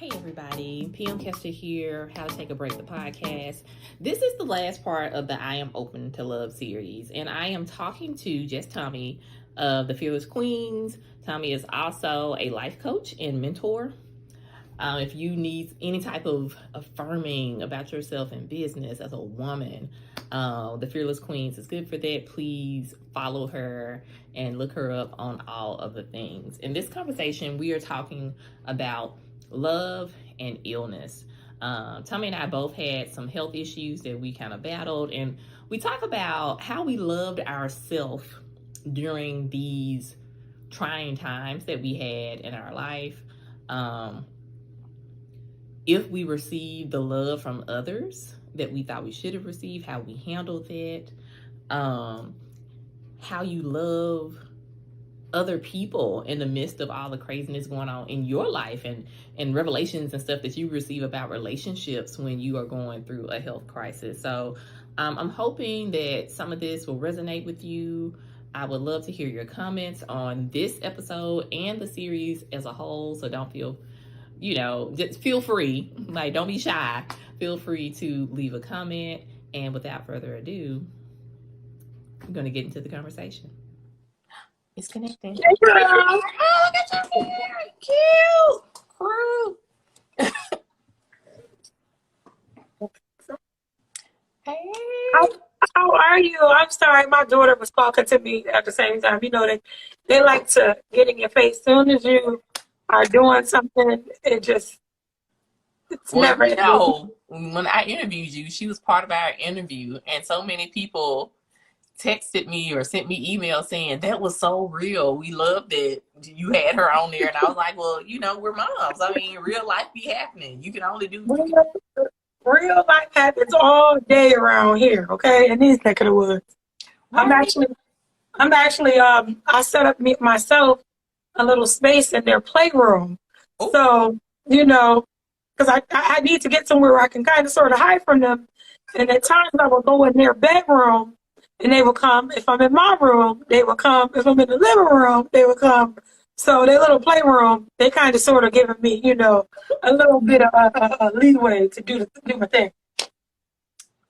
Hey everybody, PM Kester here, How to Take a Break the podcast. This is the last part of the I Am Open to Love series, and I am talking to just Tommi of the Fearless Queens. Tommi is also a life coach and mentor. If you need any type of affirming about yourself in business as a woman, the Fearless Queens is good for that. Please follow her and look her up on all of the things. In this conversation, we are talking about love and illness. Tommi and I both had some health issues that we kind of battled, and we talk about how we loved ourselves during these trying times that we had in our life. If we received the love from others that we thought we should have received, how we handled that, how you love other people in the midst of all the craziness going on in your life, and revelations and stuff that you receive about relationships when you are going through a health crisis. So I'm hoping that some of this will resonate with you. I would love to hear your comments on this episode and the series as a whole. So don't feel, just feel free. Like, don't be shy. Feel free to leave a comment. And without further ado, I'm going to get into the conversation. It's connecting. Hey, girl. Oh, look at your hair. Cute. Hey. How are you? I'm sorry. My daughter was talking to me at the same time. You know, they like to get in your face. As soon as you are doing something, it's never. When I interviewed you, she was part of our interview, and so many people texted me or sent me emails saying that was so real. We loved it. You had her on there, and I was like, well, we're moms. I mean, real life be happening. You can only do. Real life happens all day around here. Okay, in these neck of the woods. I'm actually. I set up myself a little space in their playroom. Oh. So because I need to get somewhere where I can kind of sort of hide from them. And at times I will go in their bedroom and they will come. If I'm in my room, they will come. If I'm in the living room, they will come. So their little playroom, they kind of sort of giving me, a little bit of a leeway to do my thing.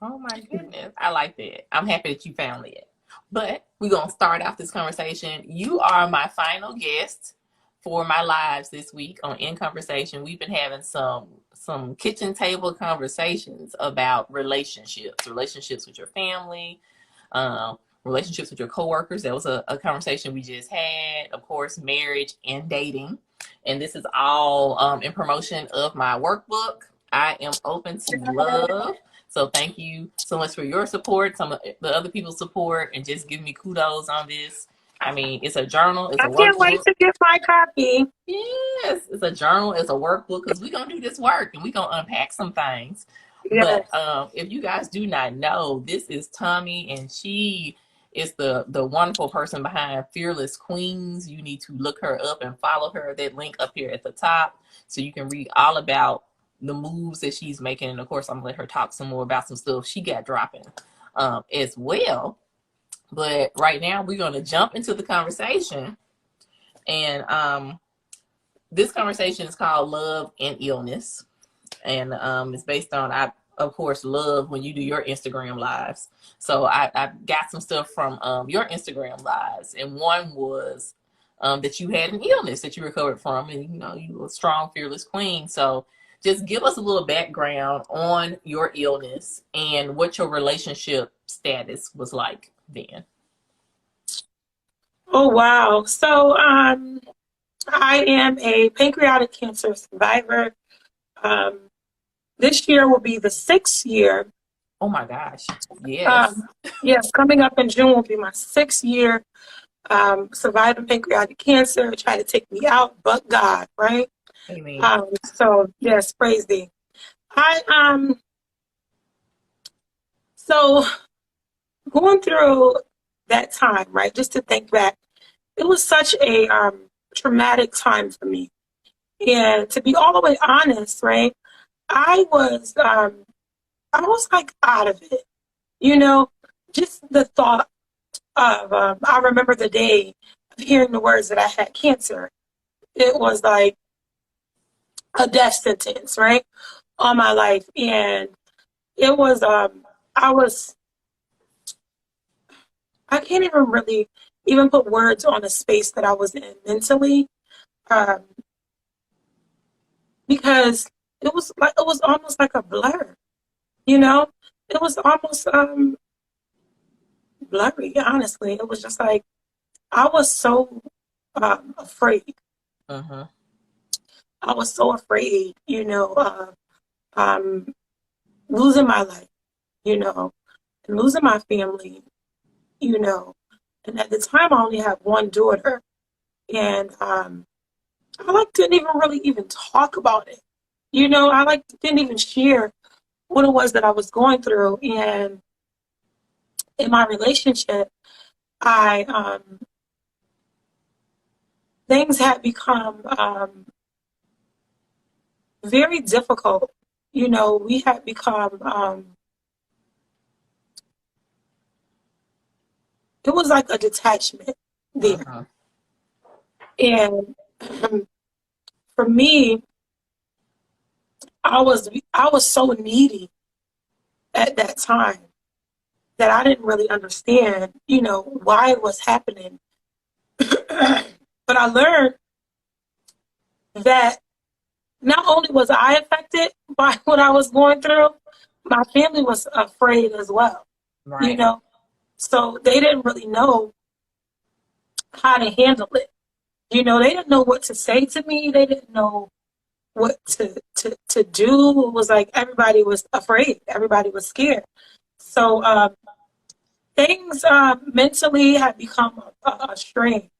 Oh my goodness. I like that. I'm happy that you found it. But we're going to start off this conversation. You are my final guest for my lives this week on In Conversation. We've been having some kitchen table conversations about relationships with your family, relationships with your coworkers. That was a conversation we just had. Of course, marriage and dating. And this is all in promotion of my workbook, I Am Open to Love. So thank you so much for your support, some of the other people's support, and just giving me kudos on this. I mean, it's a journal. It's a workbook. I can't wait to get my copy. Yes, it's a journal. It's a workbook because we're going to do this work and we're going to unpack some things. Yes. But if you guys do not know, this is Tommi, and she is the wonderful person behind Fearless Queens. You need to look her up and follow her. That link up here at the top so you can read all about the moves that she's making. And of course, I'm going to let her talk some more about some stuff she got dropping as well. But right now, we're going to jump into the conversation. And this conversation is called Love and Illness. And it's based on, I, of course, love when you do your Instagram lives. So I got some stuff from your Instagram lives. And one was that you had an illness that you recovered from. And, you were a strong, fearless queen. So just give us a little background on your illness and what your relationship status was like then. Oh, wow. So I am a pancreatic cancer survivor. This year will be the 6th year. Oh my gosh. Yes. Yes, coming up in June will be my 6th year surviving pancreatic cancer. It tried to take me out, but God, right? Amen. So yes, praise thee. So going through that time, right, just to think back, it was such a traumatic time for me. And to be all the way honest, right, I was like out of it, just the thought of, I remember the day of hearing the words that I had cancer. It was like, a death sentence, right, on my life. And it was, I was, I can't even really even put words on the space that I was in mentally, um, because it was almost like a blur, you know? It was almost blurry, honestly. It was just like I was so afraid. Uh-huh. I was so afraid, um, losing my life, you know, and losing my family, you know. And at the time, I only had one daughter, and I like didn't even really even talk about it. I like didn't even share what it was that I was going through. And in my relationship, I things had become very difficult. We had become it was like a detachment there. Uh-huh. And for me, I was so needy at that time that I didn't really understand, why it was happening. But I learned that not only was I affected by what I was going through, my family was afraid as well, you Right. know. So they didn't really know how to handle it. They didn't know what to say to me. They didn't know what to do. It was like everybody was afraid. Everybody was scared. So things mentally had become a strain,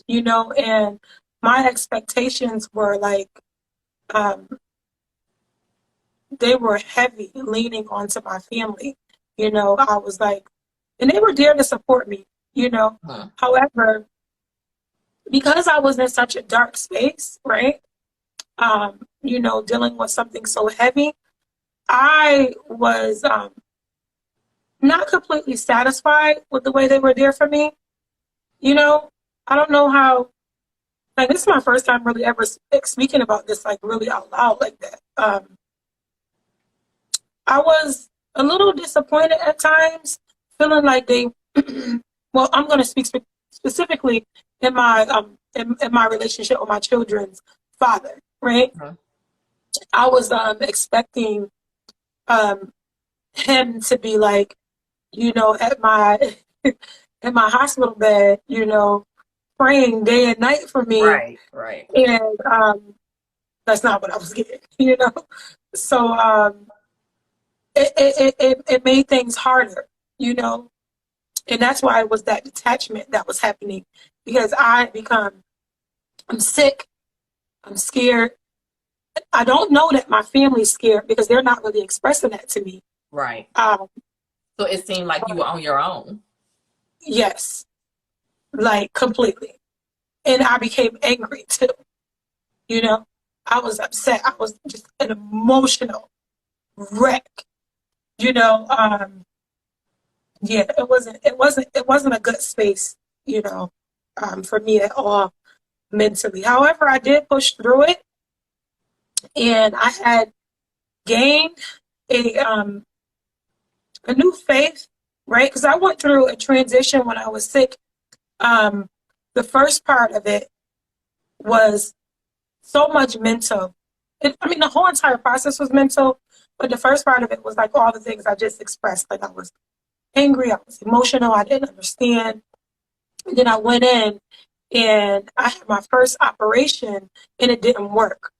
and my expectations were like, um, they were heavy, leaning onto my family. I was like, and they were there to support me, you know. Uh-huh. However, because I was in such a dark space, right? Dealing with something so heavy, I was not completely satisfied with the way they were there for me. You know, I don't know how, like, this is my first time really ever speaking about this, like, really out loud like that. I was a little disappointed at times, feeling like they, well, I'm going to speak specifically in my relationship with my children's father, right? Uh-huh. I was expecting um, him to be like, at my in my hospital bed, praying day and night for me, Right. Right. and that's not what I was getting, So it made things harder, you know, and that's why it was that detachment that was happening because I'm sick, I'm scared. I don't know that my family's scared because they're not really expressing that to me. Right. Um, So it seemed like you were on your own. yes, like completely. And I became angry too, you know. I was upset. I was just an emotional wreck, you know. Yeah, it wasn't a good space, for me at all mentally. However, I did push through it, and I had gained a um a new faith, right? Because I went through a transition when I was sick. Um, the first part of it was so much mental. I mean, the whole entire process was mental, but the first part of it was like all the things I just expressed. Like I was angry, I was emotional, I didn't understand. And then I went in and I had my first operation and it didn't work.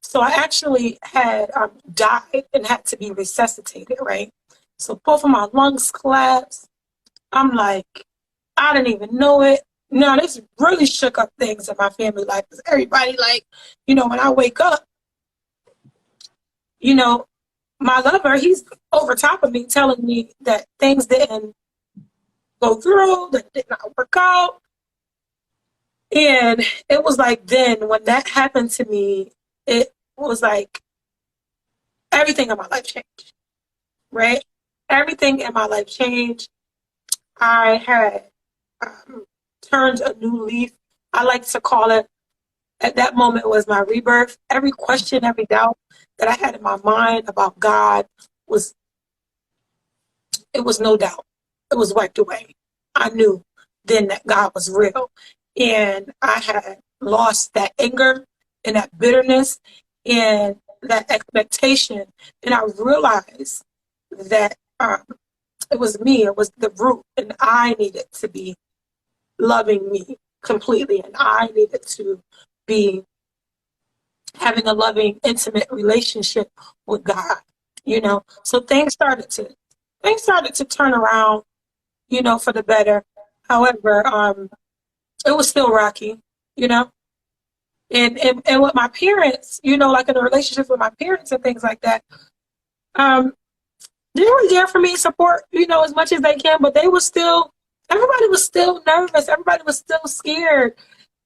So I actually had died and had to be resuscitated, right? So both of my lungs collapsed. I'm like, I didn't even know it. No, this really shook up things in my family life because everybody, like, when I wake up, you know, my lover, he's over top of me telling me that things didn't go through, that did not work out. And it was like then when that happened to me, it was like everything in my life changed, right? Everything in my life changed. I had um, turned a new leaf. I like to call it at that moment was my rebirth. Every question, every doubt that I had in my mind about God was, it was no doubt. It was wiped away. I knew then that God was real. And I had lost that anger and that bitterness and that expectation. And I realized that it was me, it was the root, and I needed to be loving me completely. And I needed to be having a loving, intimate relationship with God, you know. So things started to turn around, you know, for the better. However, it was still rocky, you know. And with my parents, you know, like in a relationship with my parents and things like that, they were there for me, support, you know, as much as they can, but they were still, everybody was still nervous. Everybody was still scared.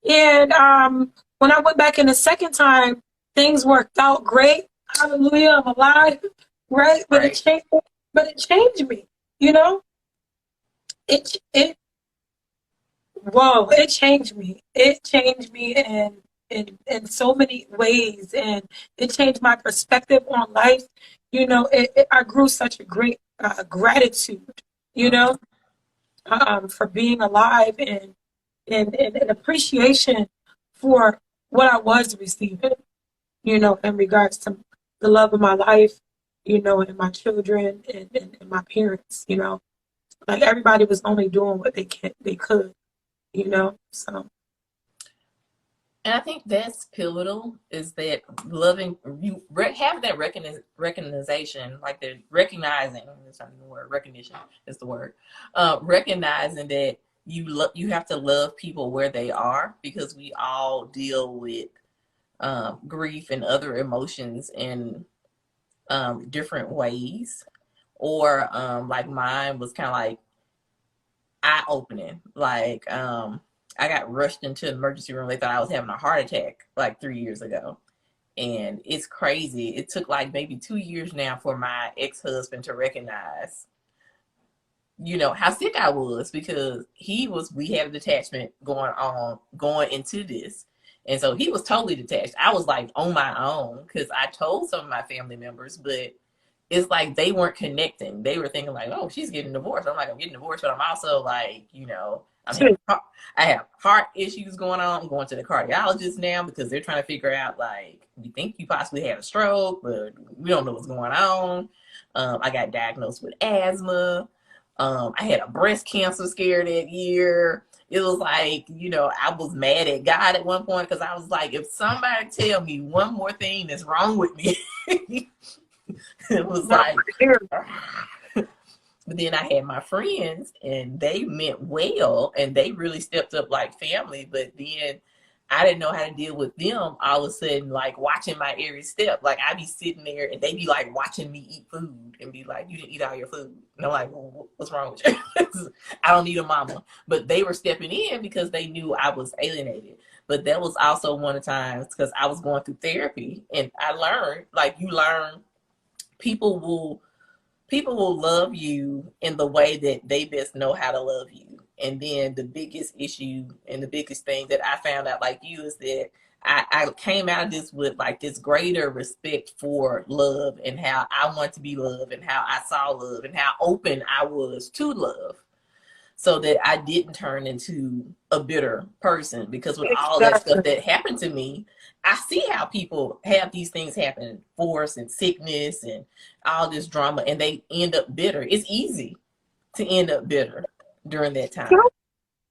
And when I went back in the second time, things worked out great. Hallelujah, I'm alive, right? But Right. it changed me, you know? It whoa, it changed me. It changed me in so many ways, and it changed my perspective on life. You know, I grew such a great gratitude, you know, for being alive and appreciation for what I was receiving, you know, in regards to the love of my life, you know, and my children and my parents, you know. Like everybody was only doing what they could, you know. So And I think that's pivotal, is that loving you have that recognition, like the recognizing, it's not the word, recognition is the word, recognizing that you have to love people where they are, because we all deal with grief and other emotions in different ways. Or like mine was kind of like eye opening. Like I got rushed into the emergency room. They thought I was having a heart attack like 3 years ago. And it's crazy. It took like maybe 2 years now for my ex-husband to recognize, you know, how sick I was, because we had a detachment going into this. And so he was totally detached. I was like on my own, because I told some of my family members, but it's like they weren't connecting. They were thinking like, oh, she's getting divorced. I'm like, I'm getting divorced, but I'm also like, you know, I have heart issues going on. I'm going to the cardiologist now because they're trying to figure out, like, we think you possibly had a stroke, but we don't know what's going on. I got diagnosed with asthma. I had a breast cancer scare that year. It was like, you know, I was mad at God at one point, because I was like, if somebody tell me one more thing that's wrong with me, it was like, but then I had my friends, and they meant well, and they really stepped up like family. But then I didn't know how to deal with them all of a sudden, like watching my every step. Like I'd be sitting there and they'd be like watching me eat food and be like, you didn't eat all your food. And I'm like, well, what's wrong with you? I don't need a mama. But they were stepping in because they knew I was alienated. But that was also one of the times, because I was going through therapy, and I learned, like, you learn people will love you in the way that they best know how to love you. And then the biggest issue and the biggest thing that I found out, like you, is that I came out of this with like this greater respect for love, and how I want to be loved, and how I saw love, and how open I was to love, so that I didn't turn into a bitter person. Because with all that stuff that happened to me, I see how people have these things happen, force and sickness and all this drama, and they end up bitter. It's easy to end up bitter during that time.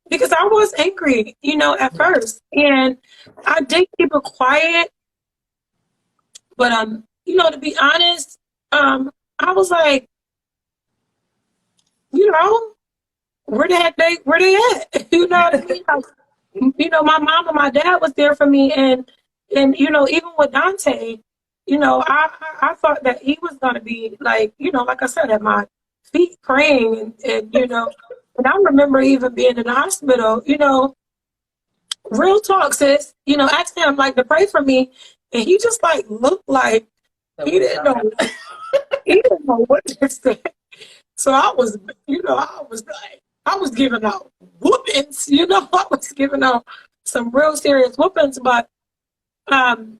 Because I was angry, you know, at first, and I did keep it quiet. But you know, to be honest, I was like, you know, where they at? You know what I mean? Like, you know, my mom and my dad was there for me, and you know, even with Dante, you know, I thought that he was gonna be like, you know, like I said, at my feet praying, and you know, and I remember even being in the hospital, you know, real talk, sis, you know, asking him like to pray for me, and he just like looked like he didn't know, he didn't know what to say. So I was, you know, I was giving out whoopings, you know, I was giving out some real serious whoopings, but Um,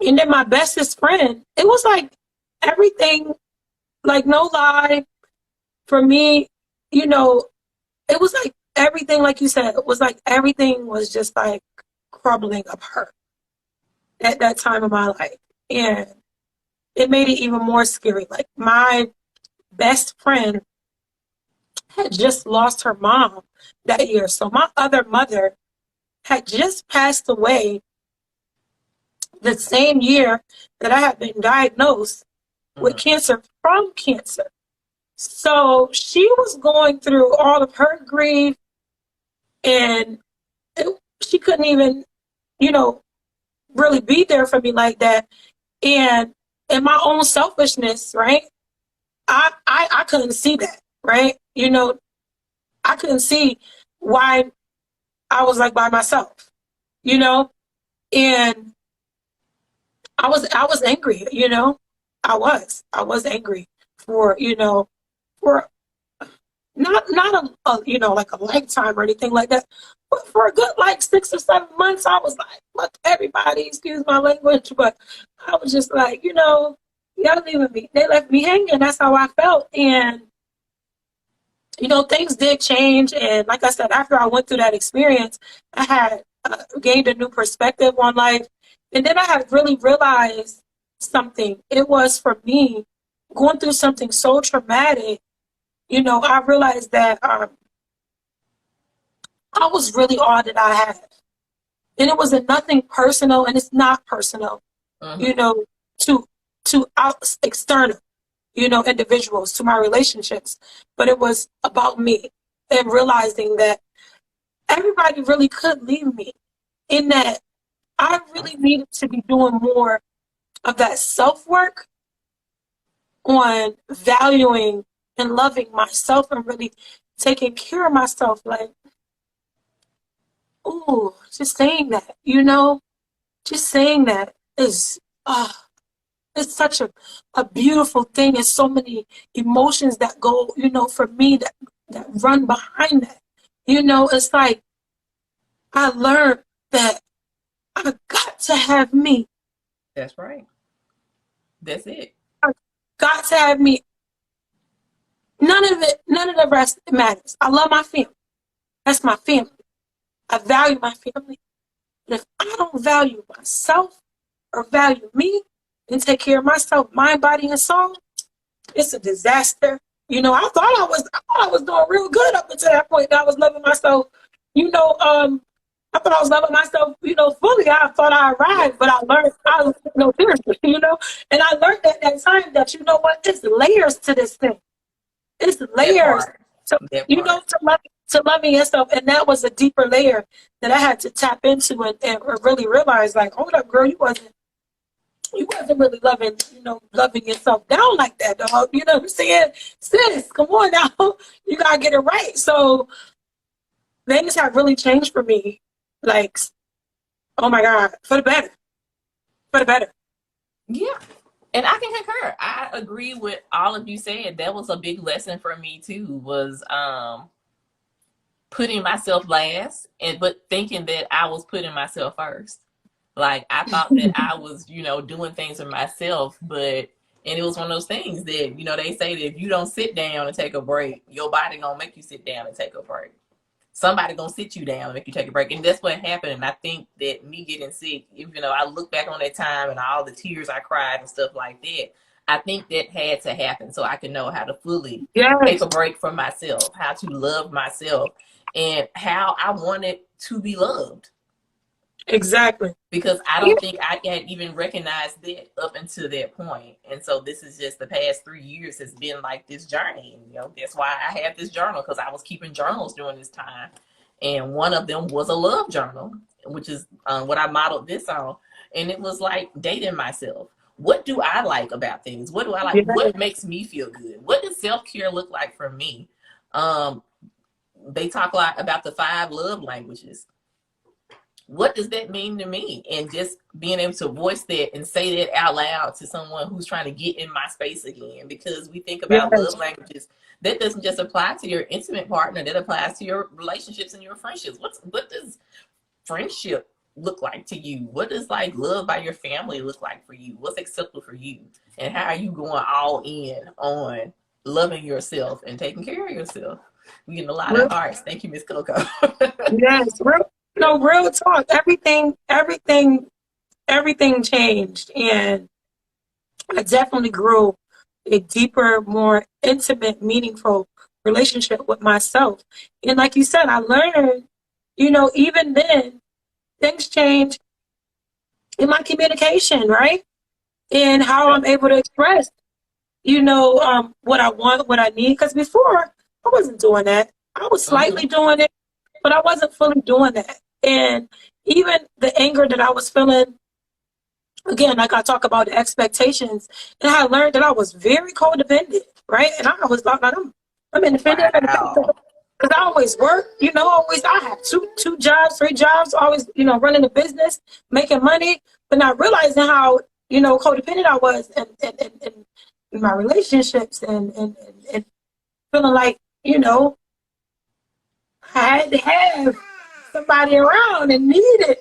and then my bestest friend, it was like everything, like no lie, for me, you know, it was like everything, like you said, it was like everything was just like crumbling apart at that time of my life. And it made it even more scary. Like my best friend had just lost her mom that year. So my other mother had just passed away the same year that I had been diagnosed with Mm-hmm. cancer from cancer. So she was going through all of her grief, and she couldn't even, you know, really be there for me like that. And in my own selfishness, right? I couldn't see that, right? You know, I couldn't see why I was like by myself, you know, and I was angry, you know, I was angry for, you know, for not a you know, like a lifetime or anything like that, but for a good like 6 or 7 months, I was like, look, everybody, excuse my language, but I was just like, you know, y'all leaving me, they left me hanging. That's how I felt. And you know, things did change. And like I said, after I went through that experience, I had gained a new perspective on life. And then I had really realized something. It was for me going through something so traumatic. You know, I realized that I was really all that I had. And it wasn't nothing personal, and it's not personal, Mm-hmm. you know, to external, you know, individuals, to my relationships. But it was about me, and realizing that everybody really could leave me, in that I really needed to be doing more of that self work on valuing and loving myself, and really taking care of myself. Like, ooh, just saying that, you know, just saying that is, it's such a beautiful thing. There's so many emotions that go, you know, for me, that run behind that. You know, it's like I learned that I got to have me. That's right. That's it. I got to have me. None of the rest matters. I love my family. That's my family. I value my family. And if I don't value myself or value me and take care of myself, mind, body, and soul, it's a disaster. You know, I thought I was doing real good up until that point. That I was loving myself. You know, I thought I was loving myself, you know, fully. I thought I Yeah. arrived, but I learned, no, seriously, you know, and I learned at that time that, you know what, there's layers to this thing. It's That layers. part. So, That you know, part. to loving yourself. And that was a deeper layer that I had to tap into, and really realize, like, hold up, girl, you wasn't really loving, you know, loving yourself down like that, dog. You know what I'm saying? Sis, come on now. You gotta get it right. So things have really changed for me. Like, oh my God, for the better. For the better. Yeah. And I can concur. I agree with all of you said. That was a big lesson for me too, was putting myself last, and but thinking that I was putting myself first. Like I thought that I was, you know, doing things for myself, but and it was one of those things that, you know, they say that if you don't sit down and take a break, your body gonna make you sit down and take a break. Somebody gonna sit you down and make you take a break. And that's what happened. And I think that me getting sick, you know, I look back on that time and all the tears I cried and stuff like that. I think that had to happen so I could know how to fully take Yes, a break from myself, how to love myself, and how I wanted to be loved, exactly. because I Yeah, don't think I had even recognized that up until that point. And so this is just the past 3 years has been like this journey. And, you know, that's why I have this journal, because I was keeping journals during this time. And one of them was a love journal, which is what I modeled this on. And it was like dating myself. What do I like about things? What do I like? yeah, What makes me feel good? What does self-care look like for me? Um, they talk a lot about the 5 love languages. What does that mean to me? And just being able to voice that and say that out loud to someone who's trying to get in my space again. Because we think about love yes, languages, that doesn't just apply to your intimate partner, that applies to your relationships and your friendships. What does friendship look like to you? What does like love by your family look like for you? What's acceptable for you? And how are you going all in on loving yourself and taking care of yourself? We getting a lot of Real, hearts. Thank you, Miss Coco. yes, real, no, real talk. Everything changed, and I definitely grew a deeper, more intimate, meaningful relationship with myself. And like you said, I learned, even then, things change in my communication, right? And how I'm able to express, what I want, what I need. Because before, I wasn't doing that. I was slightly Mm-hmm. doing it, but I wasn't fully doing that. And even the anger that I was feeling, again, like I talk about the expectations, and I learned that I was very codependent, right? And I was like, I'm independent Wow. because I always work, always I have two jobs, three jobs, always, running a business, making money, but not realizing how, codependent I was in my relationships and feeling like, I had to have somebody around and needed,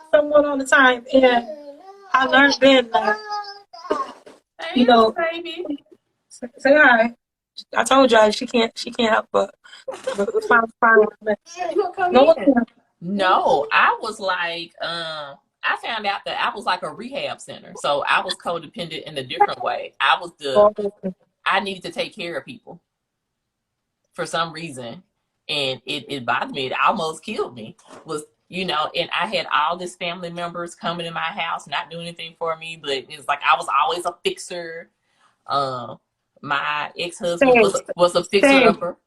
someone all the time. And I learned then that, you Hey, know, baby. say hi. I told y'all she can't help but find You gonna come no in? one No, I was like, I found out that I was like a rehab center. So I was codependent in a different way. can. I needed to take care of people for some reason. And it bothered me. It almost killed me. Was, and I had all these family members coming in my house, not doing anything for me, but it's like I was always a fixer. Uh, my ex-husband Same, was a fixer same. upper.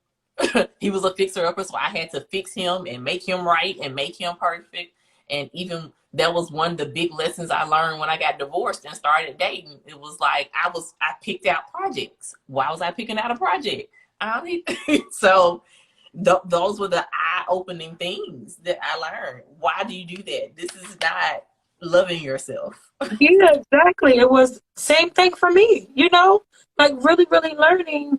He was a fixer upper, so I had to fix him and make him right and make him perfect. And even that was one of the big lessons I learned when I got divorced and started dating. It was like I picked out projects. Why was I picking out a project? I don't need so those were the eye-opening things that I learned. Why do you do that? This is not loving yourself. Yeah, exactly. It was same thing for me, like really, really learning.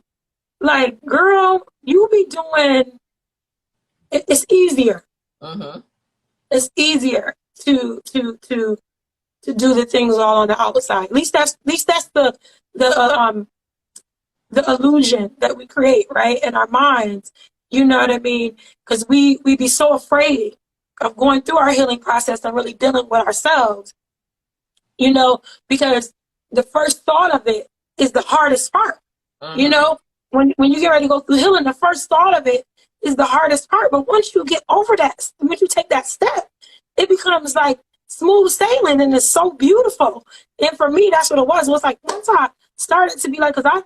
Like, girl, you be doing it's easier. Mm-hmm. It's easier to do the things all on the outside. At least that's the the illusion that we create, right, in our minds. You know what I mean? Because we be so afraid of going through our healing process and really dealing with ourselves, because the first thought of it is the hardest part. You Mm-hmm. know, when you get ready to go through healing, the first thought of it is the hardest part. But once you get over that, once you take that step, it becomes like smooth sailing, and it's so beautiful. And for me, that's what it was. It was like once I started to be like, because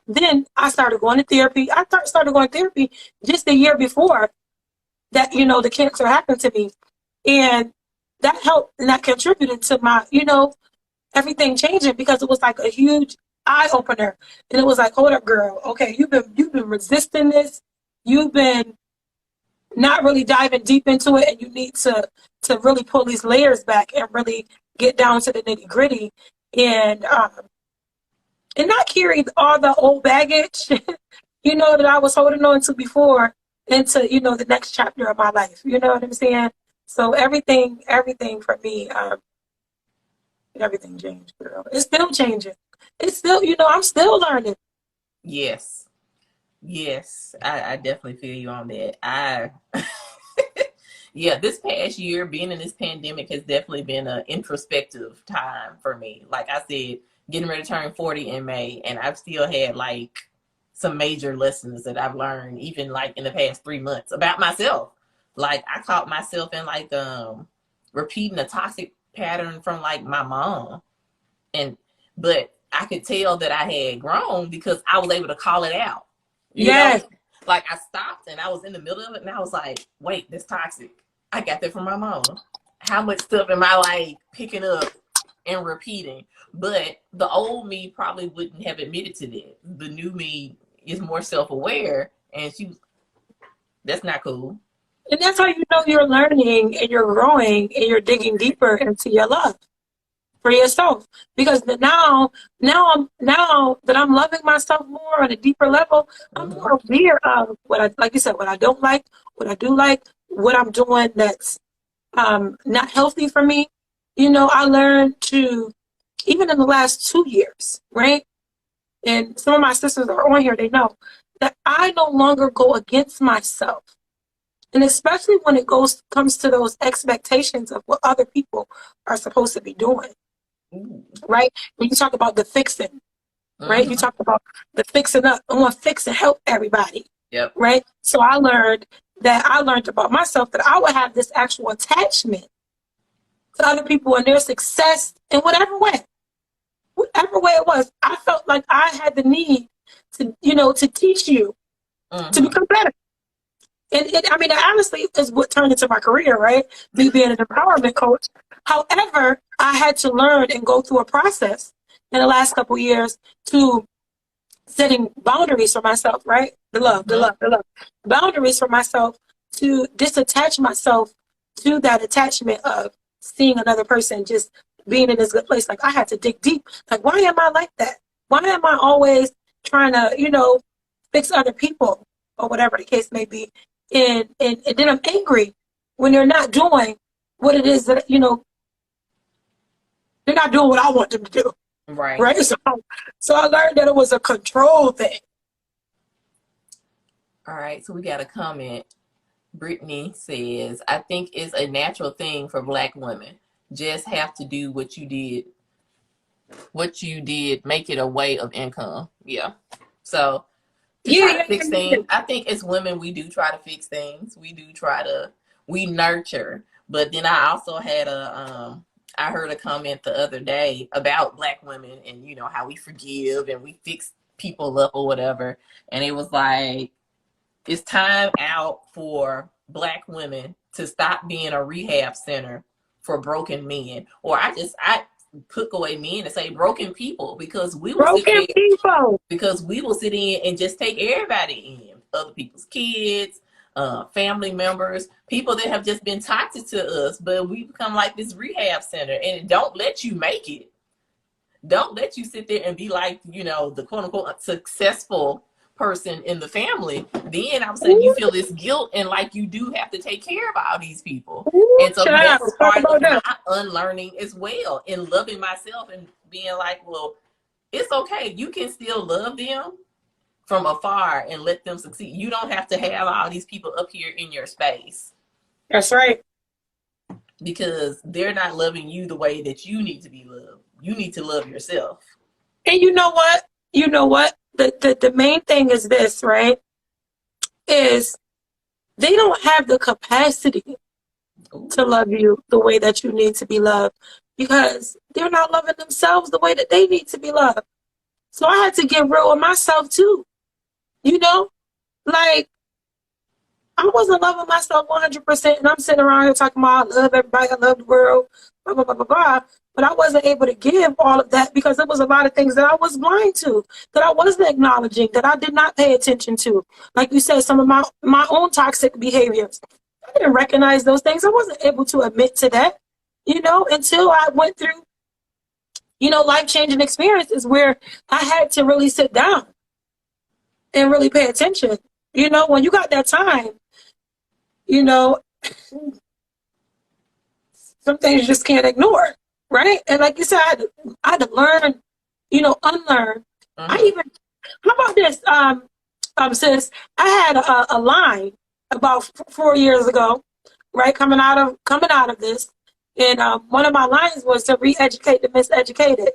I started going to therapy. Started going to therapy just the year before that. The cancer happened to me, and that helped and that contributed to my, everything changing, because it was like a huge eye opener. And it was like, hold up, girl. Okay, you've been resisting this. You've been not really diving deep into it, and you need to really pull these layers back and really get down to the nitty gritty, and not carry all the old baggage, that I was holding on to before into, the next chapter of my life. You know what I'm saying? So everything for me, everything changed, girl. It's still changing. It's still, I'm still learning. Yes. Yes, I definitely feel you on that. Yeah, this past year, being in this pandemic has definitely been an introspective time for me. Like I said, getting ready to turn 40 in May, and I've still had like some major lessons that I've learned, even like in the past 3 months about myself. Like I caught myself in like repeating a toxic pattern from like my mom, and but I could tell that I had grown because I was able to call it out. You know, Yes, like I stopped and I was in the middle of it and I was like, wait, that's toxic. I got that from my mama. How much stuff am I like picking up and repeating? But the old me probably wouldn't have admitted to that. The new me is more self-aware, and that's not cool. and that's how you know you're learning and you're growing and you're digging deeper into your love for yourself. Because now that I'm loving myself more on a deeper level, I'm Mm-hmm. more aware of what I, like you said, what I don't like, what I do like, what I'm doing not healthy for me. I learned to, even in the last 2 years, right? And some of my sisters are on here, they know that I no longer go against myself. And especially when it comes to those expectations of what other people are supposed to be doing, right? When you talk about the fixing, right? You talk about the fixing up. I want to fix and help everybody, Yep. right? So I learned about myself that I would have this actual attachment to other people and their success in whatever way it was. I felt like I had the need to teach you to become better. And I mean, that honestly is what turned into my career, right? Me being an empowerment coach. However, I had to learn and go through a process in the last couple of years to setting boundaries for myself, right? The love. Boundaries for myself to disattach myself to that attachment of seeing another person just being in this good place. Like, I had to dig deep. Like, why am I like that? Why am I always trying to, fix other people or whatever the case may be? And then I'm angry when they're not doing what it is that, they're not doing what I want them to do. Right. So I learned that it was a control thing. All right. So we got a comment. Brittany says, I think it's a natural thing for Black women. Just have to do what you did, make it a way of income. Yeah. So try to fix things. I think as women, we do try to fix things. We nurture. But then I also had I heard a comment the other day about Black women and, how we forgive and we fix people up or whatever. And it was like, it's time out for Black women to stop being a rehab center for broken men. Or I took away men and say broken people, because we will sit in and just take everybody in, other people's kids, family members, people that have just been toxic to us, but we become like this rehab center, and it don't let you make it. Don't let you sit there and be like, the quote unquote successful person in the family. Then all of a sudden you feel this guilt and like you do have to take care of all these people. And so that's part of my unlearning as well, and loving myself and being like, well, it's okay. You can still love them from afar and let them succeed. You don't have to have all these people up here in your space. That's right. Because they're not loving you the way that you need to be loved. You need to love yourself. And you know what? The main thing is this, right? Is they don't have the capacity to love you the way that you need to be loved, because they're not loving themselves the way that they need to be loved. So I had to get real with myself too. Like, I wasn't loving myself 100%, and I'm sitting around here talking about I love everybody, I love the world, blah, blah, blah, blah, blah. But I wasn't able to give all of that because there was a lot of things that I was blind to, that I wasn't acknowledging, that I did not pay attention to. Like you said, some of my own toxic behaviors. I didn't recognize those things. I wasn't able to admit to that, until I went through, life-changing experiences where I had to really sit down and really pay attention. When you got that time, some things you just can't ignore, right? And like you said, I had to learn, unlearn. Mm-hmm. How about this, sis? I had a line about 4 years ago, right? Coming out of this, and one of my lines was to re-educate the miseducated.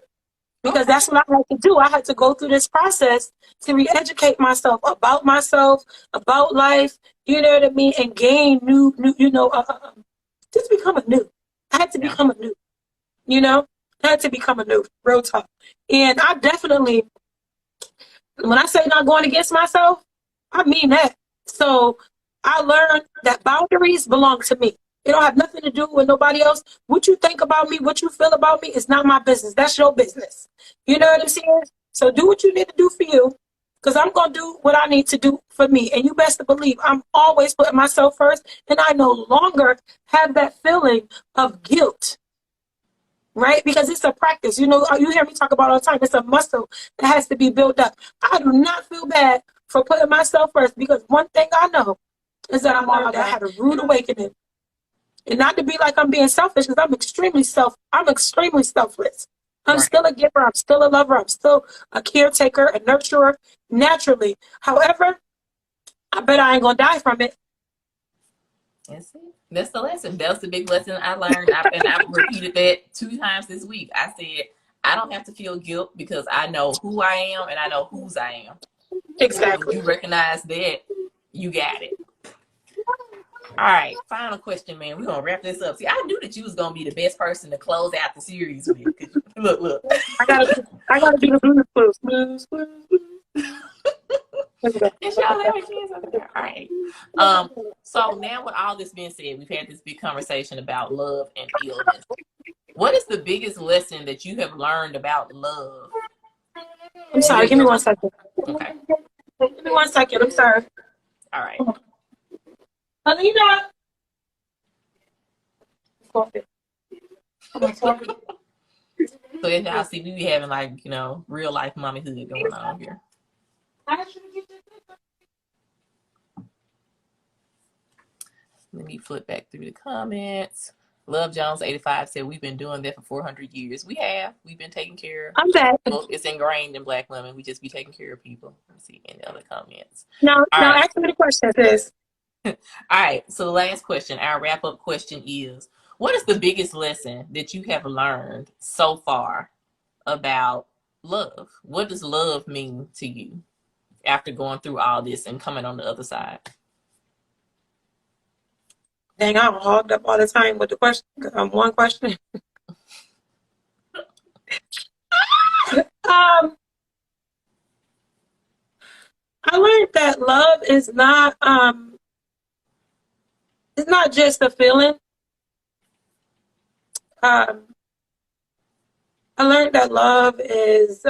Because that's what I had to do. I had to go through this process to re-educate myself, about life, you know what I mean, and gain new, just become anew. I had to become anew, I had to become anew, real talk. And I definitely, when I say not going against myself, I mean that. So I learned that boundaries belong to me. It don't have nothing to do with nobody else. What you think about me, what you feel about me, is not my business. That's your business. You know what I'm saying? So do what you need to do for you, because I'm going to do what I need to do for me. And you best to believe I'm always putting myself first, and I no longer have that feeling of guilt, right? Because it's a practice. You hear me talk about all the time. It's a muscle that has to be built up. I do not feel bad for putting myself first, because one thing I know is that I had a rude awakening And not to be like I'm being selfish, because I'm extremely selfless. I'm Right. still a giver. I'm still a lover. I'm still a caretaker, a nurturer, naturally. However, I bet I ain't gonna die from it. That's it. That's the lesson. That's the big lesson I learned. And I've repeated that 2 times this week. I said, I don't have to feel guilt because I know who I am and I know whose I am. When Exactly. you recognize that, you got it. All right, final question, man. We're gonna wrap this up. See, I knew that you was gonna be the best person to close out the series with. Look. I gotta do the blues. Is y'all having kids over there? All right. So now with all this being said, we've had this big conversation about love and illness. What is the biggest lesson that you have learned about love? I'm sorry, give me 1 second. Okay. Give me 1 second. I'm sorry. All right. Alina. So as y'all see, we be having like, real life mommyhood going on here. Let me flip back through the comments. Love Jones 85 said we've been doing that for 400 years. We've been taking care of. I'm back. It's ingrained in Black women. We just be taking care of people. Let's see any other comments. Now Right. ask me the question, sis. All right. So the last question, our wrap up question is, what is the biggest lesson that you have learned so far about love? What does love mean to you after going through all this and coming on the other side? Dang, I'm hogged up all the time with the question. One question. I learned that love is not it's not just a feeling. I learned that love is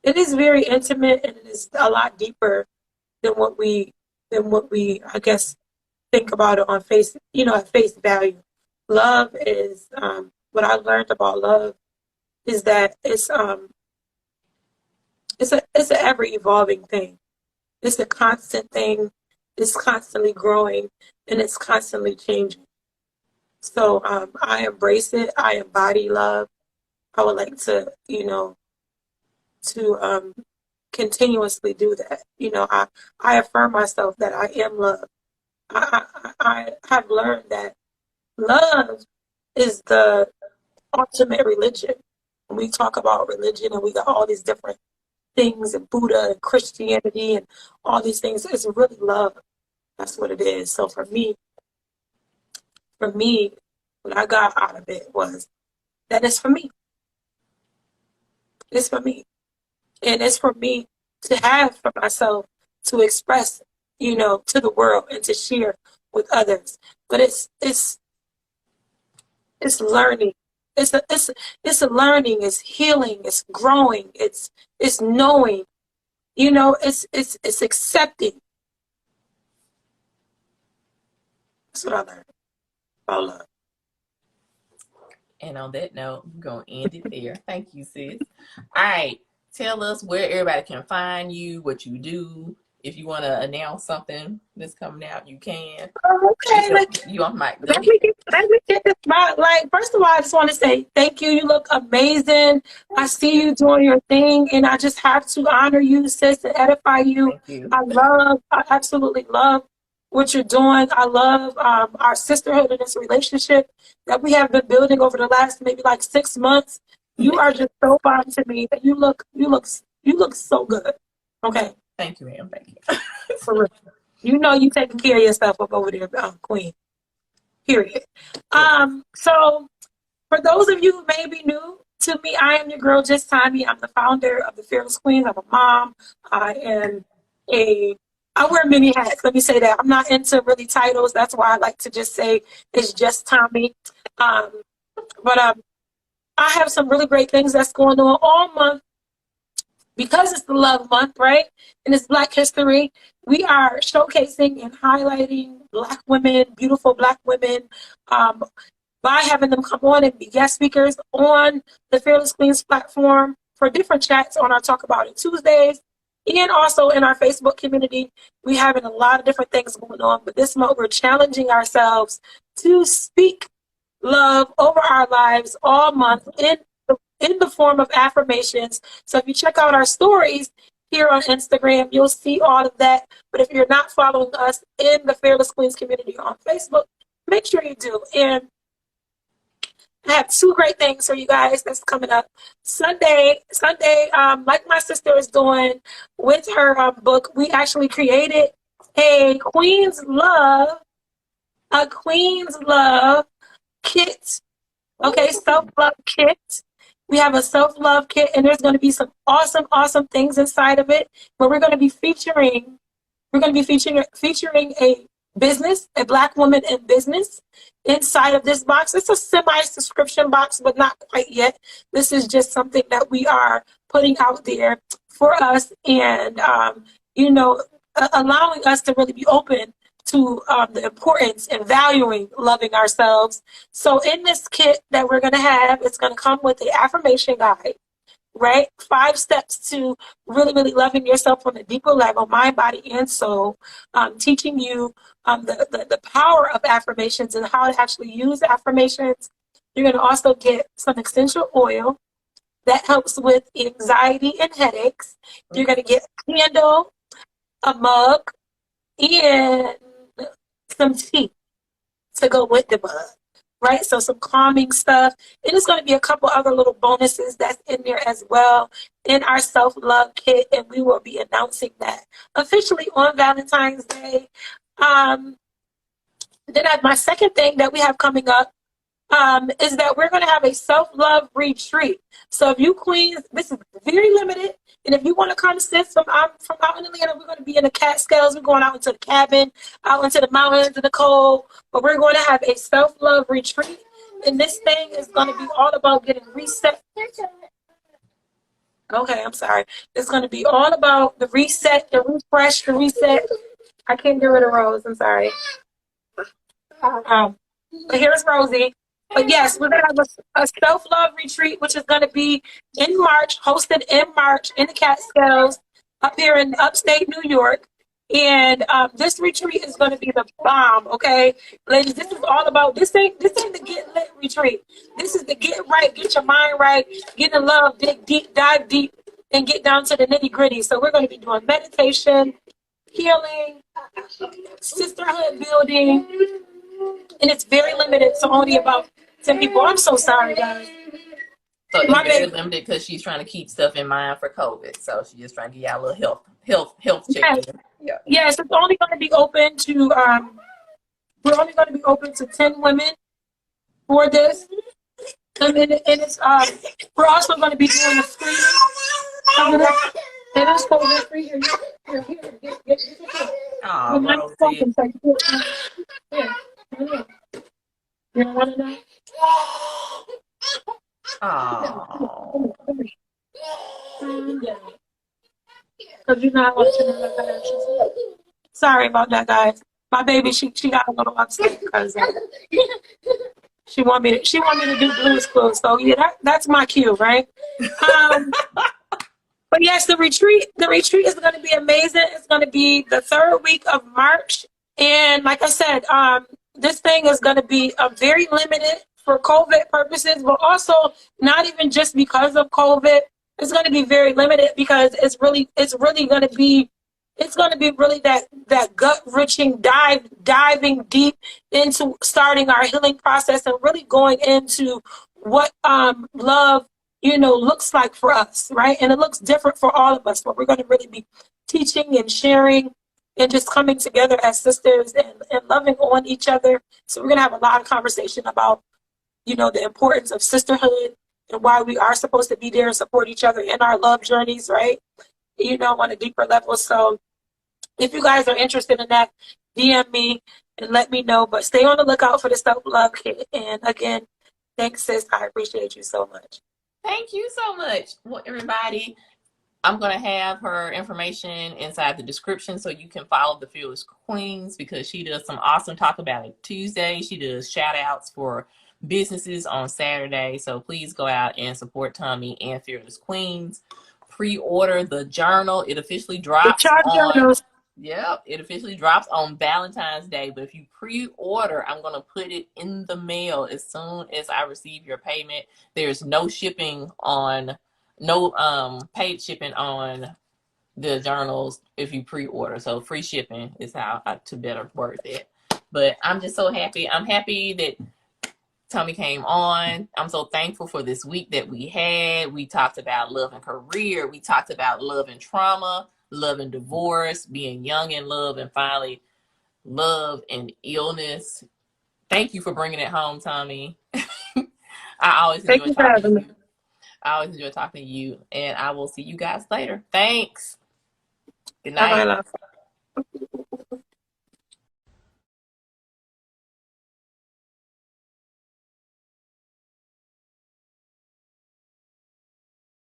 it is very intimate, and it is a lot deeper than what we I guess think about it on at face value. Love is what I learned about love is that it's an ever evolving thing. It's a constant thing. It's constantly growing, and it's constantly changing. So I embrace it. I embody love. I would like to, to continuously do that. I affirm myself that I am love. I have learned that love is the ultimate religion. When we talk about religion and we got all these different things and Buddha and Christianity and all these things, it's really love. That's what it is. So for me, what I got out of it was that it's for me. It's for me. And it's for me to have for myself to express, to the world and to share with others. But it's learning. It's a learning, it's healing, it's growing, it's knowing, it's accepting. That's what I learned about love. And on that note, I'm going to end it there. Thank you, sis. All right. Tell us where everybody can find you, what you do. If you want to announce something that's coming out, you can. Okay. You on mic. Let me get this right. Like, first of all, I just want to say thank you. You look amazing. I see you doing your thing, and I just have to honor you, sis, and edify you. Thank you. I absolutely love what you're doing. I love our sisterhood in this relationship that we have been building over the last maybe like 6 months. You are just so fine to me. You look so good. Okay. Thank you, ma'am. Thank you. For real. You taking care of yourself up over there, Queen. Period. So for those of you who may be new to me, I am your girl, just Tommi. I'm the founder of the Fearless Queens. I'm a mom. I wear many hats. Let me say that. I'm not into really titles. That's why I like to just say it's just Tommi. But I have some really great things that's going on all month. Because it's the love month, right? And it's Black History, we are showcasing and highlighting Black women, beautiful Black women, by having them come on and be guest speakers on the Fearless Queens platform for different chats on our Talk About It Tuesdays, and also in our Facebook community. We're having a lot of different things going on, but this month we're challenging ourselves to speak love over our lives all month in the form of affirmations. So if you check out our stories here on Instagram, you'll see all of that. But if you're not following us in the Fearless Queens community on Facebook, make sure you do. And I have two great things for you guys that's coming up. Sunday, like my sister is doing with her book, we actually created a Queen's Love kit. Okay, self-love kit. We have a self-love kit, and there's going to be some awesome, awesome things inside of it. But we're going to be featuring a business, a Black woman in business inside of this box. It's a semi-subscription box, but not quite yet. This is just something that we are putting out there for us and, allowing us to really be open to the importance and valuing loving ourselves. So in this kit that we're going to have, it's going to come with the affirmation guide, right? 5 steps to really, really loving yourself on a deeper level, mind, body, and soul. Teaching you the power of affirmations and how to actually use affirmations. You're going to also get some essential oil that helps with anxiety and headaches. You're going to get a candle, a mug, and some tea to go with the mug. Right, so some calming stuff. And there's going to be a couple other little bonuses that's in there as well in our self-love kit, and we will be announcing that officially on Valentine's Day. Then my second thing that we have coming up is that we're going to have a self-love retreat. So if you queens, this is very limited. And if you want to come sit from out in Atlanta, we're going to be in the Catskills. We're going out into the cabin, out into the mountains in the cold. But we're going to have a self-love retreat. And this thing is going to be all about getting reset. Okay, I'm sorry. It's going to be all about the reset, the refresh, the reset. I can't get rid of Rose. I'm sorry. But here's Rosie. But yes, we're going to have a self-love retreat, which is going to be in March, hosted in March in the Catskills up here in upstate New York. And this retreat is going to be the bomb, okay? Ladies, this is all about, this ain't the get lit retreat. This is the get right, get your mind right, get in love, dig deep, dive deep, and get down to the nitty gritty. So we're going to be doing meditation, healing, sisterhood building, and it's very limited, so only about 10 people. I'm so sorry, guys. So it's very limited because she's trying to keep stuff in mind for COVID. So she's just trying to give y'all a little health check. Yeah. Yes, it's only going to be open to we're only going to be open to 10 women for this. And it's we're also going to be doing a screening. And it's COVID free. Oh, Rosie. You don't want to know? Oh. Because you're not watching the Sorry about that, guys. My baby, she got a little upset because she want me to do Blue's Clues. So yeah, that's my cue, right? But yes, the retreat is going to be amazing. It's going to be the 3rd week of March, and like I said, this thing is going to be very limited for COVID purposes, but also not even just because of COVID. It's going to be very limited because it's really going to be really that gut-wrenching diving deep into starting our healing process and really going into what love looks like for us, right? And it looks different for all of us, but we're going to really be teaching and sharing and just coming together as sisters and loving on each other. So we're going to have a lot of conversation about, the importance of sisterhood and why we are supposed to be there and support each other in our love journeys, right? On a deeper level. So if you guys are interested in that, DM me and let me know. But stay on the lookout for the self-love kit. And again, thanks, sis. I appreciate you so much. Thank you so much. Well, everybody, I'm going to have her information inside the description so you can follow the Fearless Queens because she does some awesome Talk About It Tuesday. She does shout outs for businesses on Saturday. So please go out and support Tommi and Fearless Queens. Pre-order the journal. It officially drops on Yep, it officially drops on Valentine's Day. But if you pre-order, I'm gonna put it in the mail as soon as I receive your payment. There's no shipping on, no paid shipping on the journals if you pre-order. So free shipping is how to better word that. But I'm just so happy. I'm happy that Tommy came on. I'm so thankful for this week that we had. We talked about love and career. We talked about love and trauma, love and divorce, being young in love, and finally love and illness. Thank you for bringing it home, Tommy. I always Thank enjoy you for talking to having me. you. I always enjoy talking to you, and I will see you guys later. Thanks. Good Bye bye, night. love.